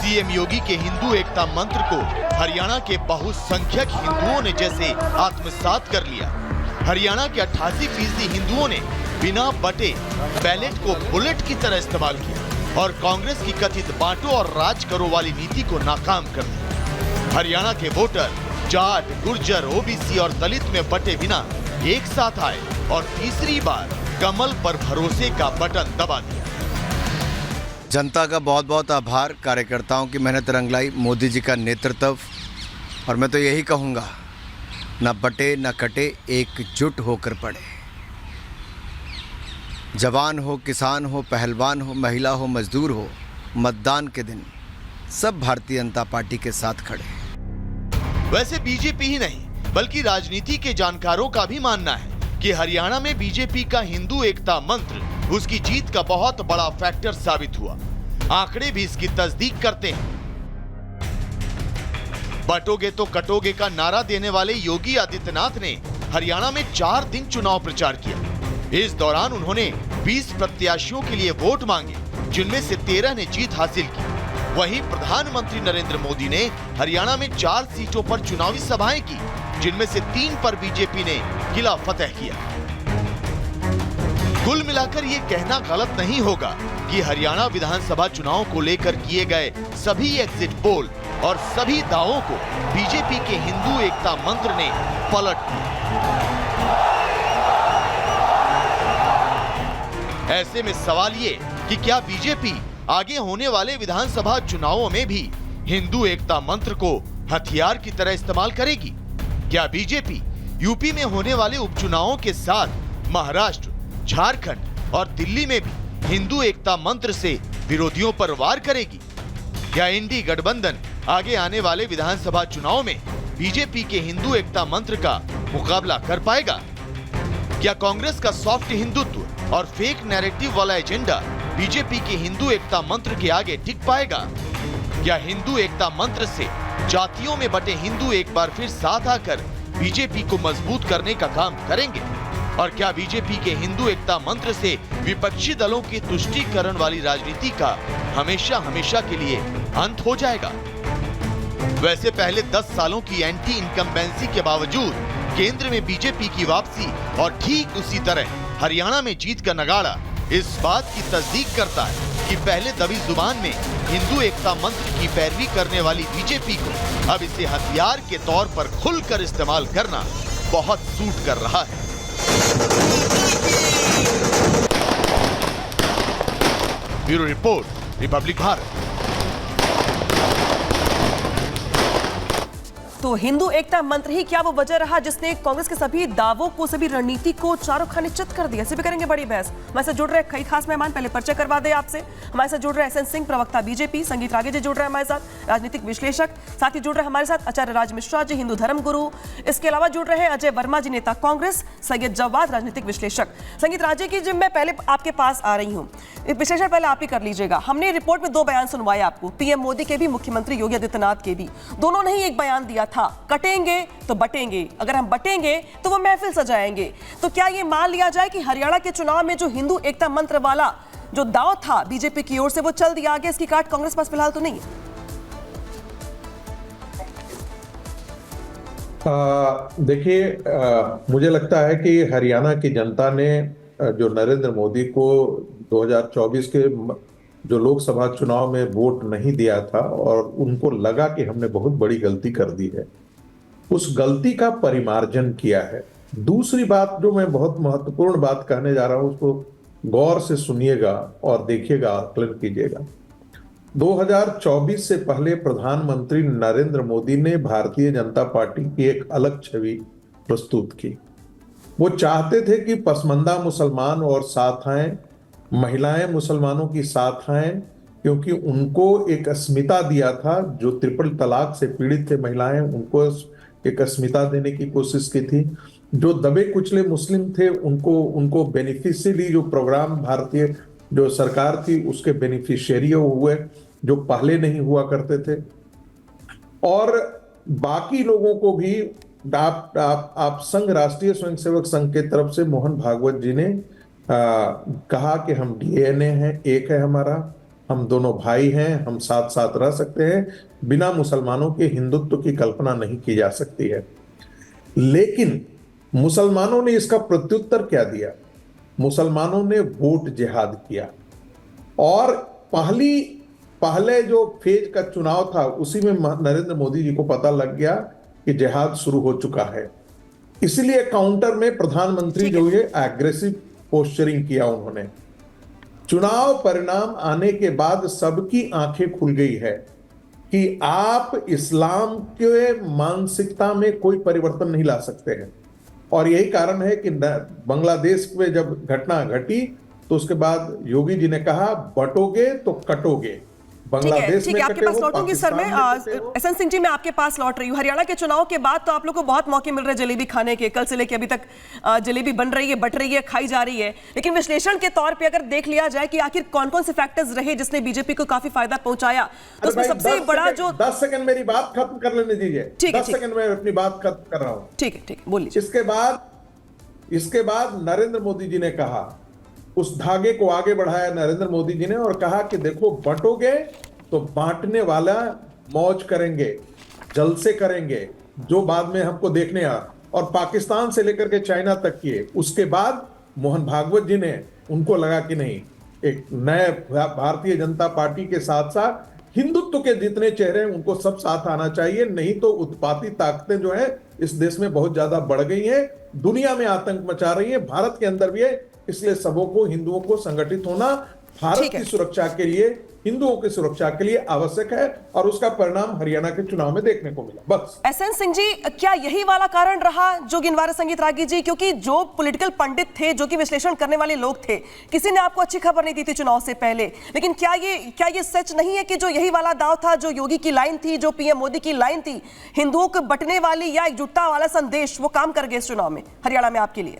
CM योगी के हिंदू एकता मंत्र को हरियाणा के बहुसंख्यक हिंदुओं ने जैसे आत्मसात कर लिया। हरियाणा के 88% हिंदुओं ने बिना बटे बैलेट को बुलेट की तरह इस्तेमाल किया और कांग्रेस की कथित बांटो और राज करो वाली नीति को नाकाम कर दिया। हरियाणा के वोटर जाट, गुर्जर, ओबीसी और दलित में बटे बिना एक साथ आए और तीसरी बार कमल पर भरोसे का बटन दबा दिया। जनता का बहुत बहुत आभार, कार्यकर्ताओं की मेहनत रंग लाई, मोदी जी का नेतृत्व। और मैं तो यही कहूँगा, न बटे न कटे, एकजुट होकर पड़े। जवान हो, किसान हो, पहलवान हो, महिला हो, मजदूर हो, मतदान के दिन सब भारतीय जनता पार्टी के साथ खड़े। वैसे बीजेपी ही नहीं बल्कि राजनीति के जानकारों का भी मानना है कि हरियाणा में बीजेपी का हिंदू एकता मंत्र उसकी जीत का बहुत बड़ा फैक्टर साबित हुआ। आंकड़े भी इसकी तस्दीक करते हैं। बटोगे तो कटोगे का नारा देने वाले योगी आदित्यनाथ ने हरियाणा में 4 दिन चुनाव प्रचार किया। इस दौरान उन्होंने 20 प्रत्याशियों के लिए वोट मांगे, जिनमें से 13 ने जीत हासिल की। वहीं प्रधानमंत्री नरेंद्र मोदी ने हरियाणा में 4 सीटों पर चुनावी सभाएं की, जिनमें से 3 पर बीजेपी ने किला फतेह किया। कुल मिलाकर ये कहना गलत नहीं होगा कि हरियाणा विधानसभा चुनाव को लेकर किए गए सभी एग्जिट पोल और सभी दावों को बीजेपी के हिंदू एकता मंत्र ने पलट दिया। ऐसे में सवाल ये कि क्या बीजेपी आगे होने वाले विधानसभा चुनावों में भी हिंदू एकता मंत्र को हथियार की तरह इस्तेमाल करेगी? क्या बीजेपी यूपी में होने वाले उपचुनावों के साथ महाराष्ट्र, झारखंड और दिल्ली में भी हिंदू एकता मंत्र से विरोधियों पर वार करेगी? क्या इंडी गठबंधन आगे आने वाले विधानसभा चुनाव में बीजेपी के हिंदू एकता मंत्र का मुकाबला कर पाएगा? क्या कांग्रेस का सॉफ्ट हिंदुत्व और फेक नैरेटिव वाला एजेंडा बीजेपी के हिंदू एकता मंत्र के आगे टिक पाएगा? क्या हिंदू एकता मंत्र से जातियों में बटे हिंदू एक बार फिर साथ आकर बीजेपी को मजबूत करने का काम करेंगे? और क्या बीजेपी के हिंदू एकता मंत्र से विपक्षी दलों की तुष्टीकरण वाली राजनीति का हमेशा हमेशा के लिए अंत हो जाएगा? वैसे पहले 10 सालों की एंटी इनकम्बेंसी के बावजूद केंद्र में बीजेपी की वापसी और ठीक उसी तरह हरियाणा में जीत का नगाड़ा इस बात की तस्दीक करता है कि पहले दबी जुबान में हिंदू एकता मंत्र की पैरवी करने वाली बीजेपी को अब इसे हथियार के तौर पर खुलकर इस्तेमाल करना बहुत सूट कर रहा है। Bureau report, Republic Bharat. तो हिंदू एकता मंत्र ही क्या वो वजह रहा जिसने कांग्रेस के सभी दावों को, सभी रणनीति को चारों खाने चित कर दिया? इसी पे करेंगे बड़ी बहस। हमारे साथ जुड़ रहे कई खास मेहमान, पहले परिचय करवा दे आपसे। हमारे साथ जुड़ रहे एसएन सिंह, प्रवक्ता बीजेपी, संगीत रागे जी जुड़ रहे हैं हमारे साथ, राजनीतिक विश्लेषक। साथ ही जुड़ रहे हमारे साथ आचार्य राज मिश्रा जी, हिंदू धर्म गुरु। इसके अलावा जुड़ रहे हैं अजय वर्मा जी, नेता कांग्रेस, सैयद जवाद, राजनीतिक विश्लेषक। संगीत राजे की जिम में पहले आपके पास आ रही हूँ, विश्लेषण पहले आप ही कर लीजिएगा। हमने रिपोर्ट में 2 बयान सुनवाए आपको, पीएम मोदी के भी, मुख्यमंत्री योगी आदित्यनाथ के भी। दोनों ने ही एक बयान दिया था, कटेंगे तो बटेंगे, अगर हम बटेंगे तो वो महफिल सजाएंगे। तो क्या ये मान लिया जाए कि हरियाणा के चुनाव में जो हिंदू एकता मंत्र वाला जो दाव था बीजेपी की ओर से, वो चल दिया आगे? इसकी काट कांग्रेस पास फिलहाल तो नहीं है। देखिए, मुझे लगता है कि हरियाणा की जनता ने जो नरेंद्र मोदी को 2024 के जो लोकसभा चुनाव में वोट नहीं दिया था और उनको लगा कि हमने बहुत बड़ी गलती कर दी है, उस गलती का परिमार्जन किया है। दूसरी बात जो मैं बहुत महत्वपूर्ण बात कहने जा रहा हूं, उसको गौर से सुनिएगा और देखिएगा, आकलन कीजिएगा। 2024 से पहले प्रधानमंत्री नरेंद्र मोदी ने भारतीय जनता पार्टी की एक अलग छवि प्रस्तुत की। वो चाहते थे कि पसमंदा मुसलमान और साथ आएं, महिलाएं मुसलमानों की साथ आएं, क्योंकि उनको एक अस्मिता दिया था। जो ट्रिपल तलाक से पीड़ित थे महिलाएं, उनको एक अस्मिता देने की कोशिश की थी। जो दबे कुचले मुस्लिम थे उनको बेनिफिशियरी, जो प्रोग्राम भारतीय जो सरकार थी उसके बेनिफिशियरी हुए, जो पहले नहीं हुआ करते थे। और बाकी लोगों को भी आप संघ, राष्ट्रीय स्वयंसेवक संघ के तरफ से मोहन भागवत जी ने कहा कि हम डीएनए हैं, एक है हमारा, हम दोनों भाई हैं, हम साथ साथ रह सकते हैं, बिना मुसलमानों के हिंदुत्व की कल्पना नहीं की जा सकती है। लेकिन मुसलमानों ने इसका प्रत्युत्तर क्या दिया? मुसलमानों ने वोट जिहाद किया, और पहले जो फेज का चुनाव था उसी में नरेंद्र मोदी जी को पता लग गया कि जिहाद शुरू हो चुका है। इसलिए काउंटर में प्रधानमंत्री जो है एग्रेसिव पोस्चरिंग किया उन्होंने। चुनाव परिणाम आने के बाद सबकी आंखें खुल गई है कि आप इस्लाम के मानसिकता में कोई परिवर्तन नहीं ला सकते हैं। और यही कारण है कि बांग्लादेश में जब घटना घटी तो उसके बाद योगी जी ने कहा बटोगे तो कटोगे। बांग्लादेश ठीक में है, आपके कटे पास हो, लौटूंगी सर मैं। पाकिस्तान में कटे हो। एहसन सिंह जी, मैं आपके पास लौट रही हूँ। हरियाणा के चुनाव के बाद तो आप लोगों को बहुत मौके मिल रहे हैं जलेबी खाने के, कल से लेकर अभी तक जलेबी बन रही है, बट रही है, खाई जा रही है। लेकिन विश्लेषण के तौर पे अगर देख लिया जाए कि आखिर कौन कौन से फैक्टर्स रहे जिसने बीजेपी को काफी फायदा पहुंचाया, तो उसमें सबसे बड़ा जो 10 सेकंड मेरी बात खत्म कर लेने दीजिए। ठीक है, 10 सेकंड में अपनी बात खत्म कर रहा हूं। ठीक है, बोलिए। इसके बाद नरेंद्र मोदी जी ने कहा, उस धागे को आगे बढ़ाया नरेंद्र मोदी जी ने और कहा कि देखो बंटोगे तो बांटने वाला मौज करेंगे, जलसे करेंगे, जो बाद में हमको देखने और पाकिस्तान से लेकर के चाइना तक किए। उसके बाद मोहन भागवत जी ने, उनको लगा कि नहीं, एक नए भारतीय जनता पार्टी के साथ साथ हिंदुत्व के जितने चेहरे हैं उनको सब साथ आना चाहिए, नहीं तो उत्पाती ताकतें जो है इस देश में बहुत ज्यादा बढ़ गई हैं, दुनिया में आतंक मचा रही है, भारत के अंदर भी है। इसलिए सबों को, हिंदुओं को संगठित होना भारत की सुरक्षा के लिए, हिंदुओं की सुरक्षा के लिए आवश्यक है, और उसका परिणाम हरियाणा के चुनाव में देखने को मिला। बस। एहसन सिंह जी, क्या यही वाला कारण रहा जो गिनवा रहे संगीत रागी जी? क्योंकि जो पॉलिटिकल पंडित थे, जो कि विश्लेषण करने वाले लोग थे, किसी ने आपको अच्छी खबर नहीं दी थी चुनाव से पहले। लेकिन क्या ये सच नहीं है कि जो यही वाला दाव था, जो योगी की लाइन थी, जो पीएम मोदी की लाइन थी, हिंदुओं को बंटने वाली या एकजुटता वाला संदेश, वो काम कर गए इस चुनाव में हरियाणा में आपके लिए?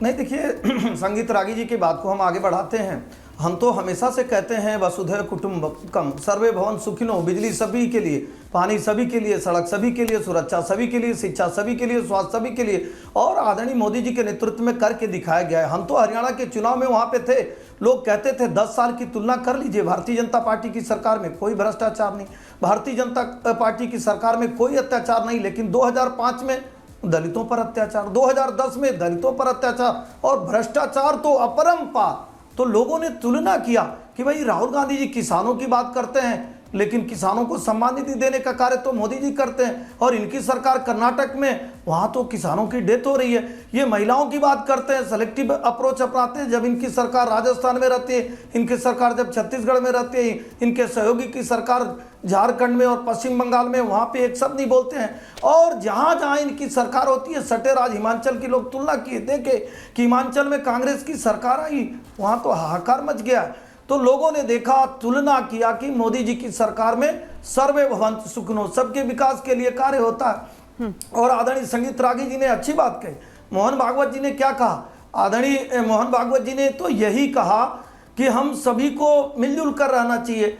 नहीं, देखिए, संगीत रागी जी की बात को हम आगे बढ़ाते हैं। हम तो हमेशा से कहते हैं वसुधैव कुटुंबकम, सर्वे भवन सुखिनो, बिजली सभी के लिए, पानी सभी के लिए, सड़क सभी के लिए, सुरक्षा सभी के लिए, शिक्षा सभी के लिए, स्वास्थ्य सभी के लिए, और आदरणीय मोदी जी के नेतृत्व में करके दिखाया गया है। हम तो हरियाणा के चुनाव में वहाँ पे थे, लोग कहते थे 10 साल की तुलना कर लीजिए, भारतीय जनता पार्टी की सरकार में कोई भ्रष्टाचार नहीं, भारतीय जनता पार्टी की सरकार में कोई अत्याचार नहीं। लेकिन 2005 में दलितों पर अत्याचार, 2010 में दलितों पर अत्याचार और भ्रष्टाचार तो अपरंपार। तो लोगों ने तुलना किया कि भाई राहुल गांधी जी किसानों की बात करते हैं, लेकिन किसानों को सम्मान निधि देने का कार्य तो मोदी जी करते हैं, और इनकी सरकार कर्नाटक में, वहाँ तो किसानों की डेथ हो रही है। ये महिलाओं की बात करते हैं, सेलेक्टिव अप्रोच अपनाते हैं। जब इनकी सरकार राजस्थान में रहती है, इनकी सरकार जब छत्तीसगढ़ में रहती है, इनके सहयोगी की सरकार झारखंड में और पश्चिम बंगाल में, वहाँ पे एक शब्द नहीं बोलते हैं। और जहाँ जहाँ इनकी सरकार होती है, सटे राज हिमाचल की लोग तुलना किए, देखे कि हिमाचल में कांग्रेस की सरकार आई, वहाँ तो हाहाकार मच गया। तो लोगों ने देखा, तुलना किया कि मोदी जी की सरकार में सर्वे भवन्तु सुखिनो, सबके विकास के लिए कार्य होता है। और आदरणीय संगीत रागी जी ने अच्छी बात कही। मोहन भागवत जी ने क्या कहा? आदरणीय मोहन भागवत जी ने तो यही कहा कि हम सभी को मिलजुल कर रहना चाहिए।